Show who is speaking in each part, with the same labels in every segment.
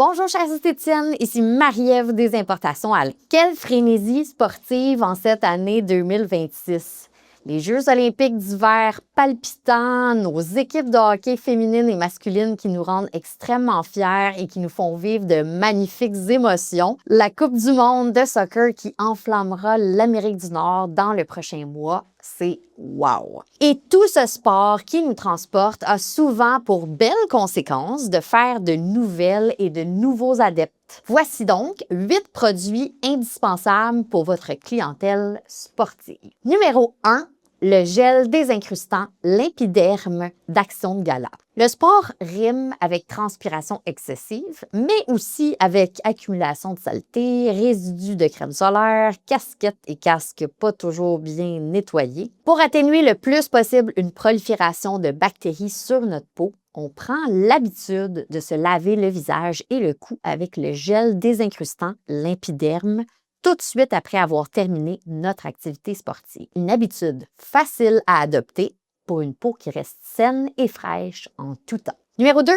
Speaker 1: Bonjour chers esthéticiennes, ici Marie-Ève des Importations Alc. Quelle frénésie sportive en cette année 2026! Les Jeux olympiques d'hiver palpitants, nos équipes de hockey féminines et masculines qui nous rendent extrêmement fiers et qui nous font vivre de magnifiques émotions, la Coupe du monde de soccer qui enflammera l'Amérique du Nord dans le prochain mois, c'est wow! Et tout ce sport qui nous transporte a souvent pour belle conséquence de faire de nouvelles et de nouveaux adeptes. Voici donc 8 produits indispensables pour votre clientèle sportive. Numéro 1, le gel désincrustant Limpiderm d'Action de Gala. Le sport rime avec transpiration excessive, mais aussi avec accumulation de saleté, résidus de crème solaire, casquettes et casques pas toujours bien nettoyés. Pour atténuer le plus possible une prolifération de bactéries sur notre peau, on prend l'habitude de se laver le visage et le cou avec le gel désincrustant Limpiderm tout de suite après avoir terminé notre activité sportive. Une habitude facile à adopter pour une peau qui reste saine et fraîche en tout temps. Numéro 2,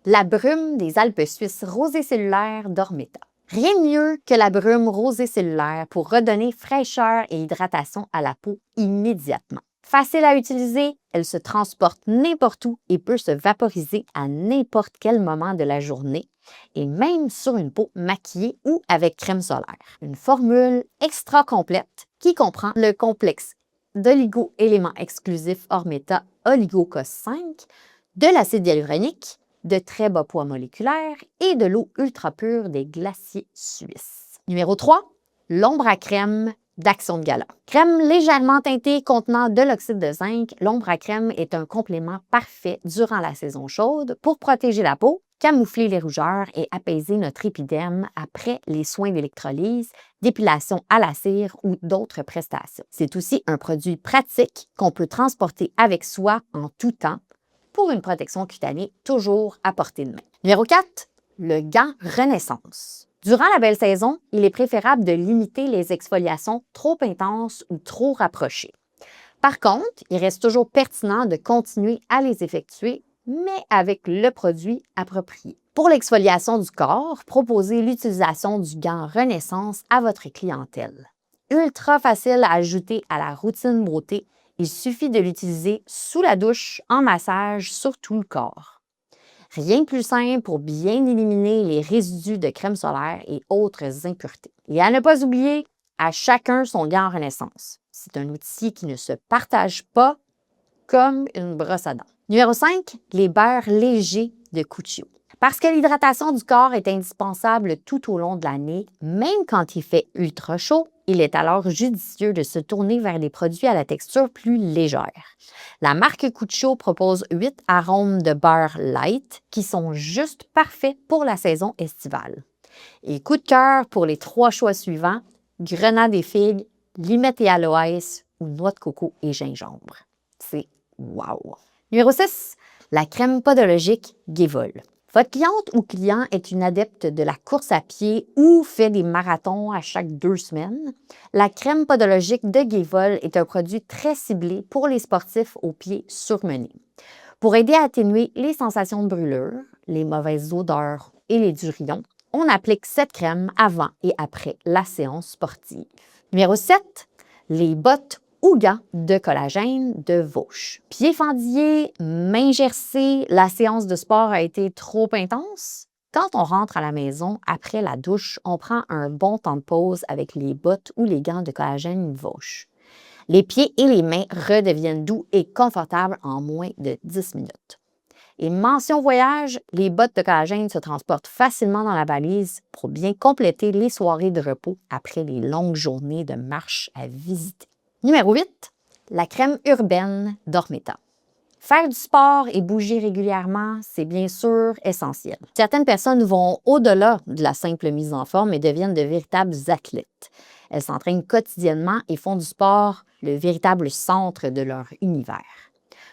Speaker 1: la brume des Alpes suisses rosée cellulaire d'Ormeta. Rien de mieux que la brume rosée cellulaire pour redonner fraîcheur et hydratation à la peau immédiatement. Facile à utiliser, elle se transporte n'importe où et peut se vaporiser à n'importe quel moment de la journée et même sur une peau maquillée ou avec crème solaire. Une formule extra complète qui comprend le complexe d'oligo-éléments exclusifs Ormeta Oligocos 5, de l'acide hyaluronique, de très bas poids moléculaire et de l'eau ultra pure des glaciers suisses. Numéro 3, l'ombre à crème d'Action de Gala. Crème légèrement teintée contenant de l'oxyde de zinc, l'ombre à crème est un complément parfait durant la saison chaude pour protéger la peau, camoufler les rougeurs et apaiser notre épiderme après les soins d'électrolyse, d'épilation à la cire ou d'autres prestations. C'est aussi un produit pratique qu'on peut transporter avec soi en tout temps pour une protection cutanée toujours à portée de main. Numéro 4, le gant Renaissance. Durant la belle saison, il est préférable de limiter les exfoliations trop intenses ou trop rapprochées. Par contre, il reste toujours pertinent de continuer à les effectuer, mais avec le produit approprié. Pour l'exfoliation du corps, proposez l'utilisation du gant Renaissance à votre clientèle. Ultra facile à ajouter à la routine beauté, il suffit de l'utiliser sous la douche, en massage sur tout le corps. Rien de plus simple pour bien éliminer les résidus de crème solaire et autres impuretés. Et à ne pas oublier, à chacun son gant Renaissance. C'est un outil qui ne se partage pas comme une brosse à dents. Numéro 5, les beurres légers de Cuccio. Parce que l'hydratation du corps est indispensable tout au long de l'année, même quand il fait ultra chaud, il est alors judicieux de se tourner vers des produits à la texture plus légère. La marque Cuccio propose 8 arômes de beurre light qui sont juste parfaits pour la saison estivale. Et coup de cœur pour les 3 choix suivants, grenade et figues, limette et aloès ou noix de coco et gingembre. C'est wow! Numéro 6, la crème podologique Guévol. Votre cliente ou client est une adepte de la course à pied ou fait des marathons à chaque 2 semaines. La crème podologique de Guévol est un produit très ciblé pour les sportifs aux pieds surmenés. Pour aider à atténuer les sensations de brûlure, les mauvaises odeurs et les durillons, on applique cette crème avant et après la séance sportive. Numéro 7, les bottes ou gants de collagène de Vauche. Pieds fendillés, mains gercées, la séance de sport a été trop intense? Quand on rentre à la maison, après la douche, on prend un bon temps de pause avec les bottes ou les gants de collagène Vauche. Les pieds et les mains redeviennent doux et confortables en moins de 10 minutes. Et mention voyage, les bottes de collagène se transportent facilement dans la valise pour bien compléter les soirées de repos après les longues journées de marche à visiter. Numéro 8, la crème urbaine d'Ormeta. Faire du sport et bouger régulièrement, c'est bien sûr essentiel. Certaines personnes vont au-delà de la simple mise en forme et deviennent de véritables athlètes. Elles s'entraînent quotidiennement et font du sport le véritable centre de leur univers.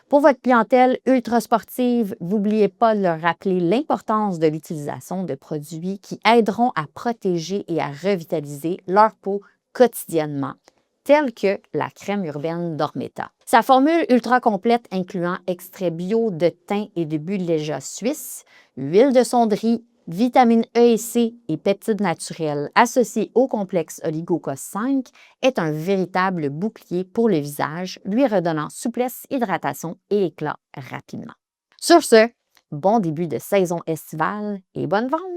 Speaker 1: Pour votre clientèle ultra sportive, n'oubliez pas de leur rappeler l'importance de l'utilisation de produits qui aideront à protéger et à revitaliser leur peau quotidiennement, telle que la crème urbaine d'Ormeta. Sa formule ultra complète incluant extrait bio de thym et de bulégia suisse, huile de sonderie, Vitamines E et C et peptides naturels associés au complexe Oligocos 5 est un véritable bouclier pour le visage, lui redonnant souplesse, hydratation et éclat rapidement. Sur ce, bon début de saison estivale et bonne vente!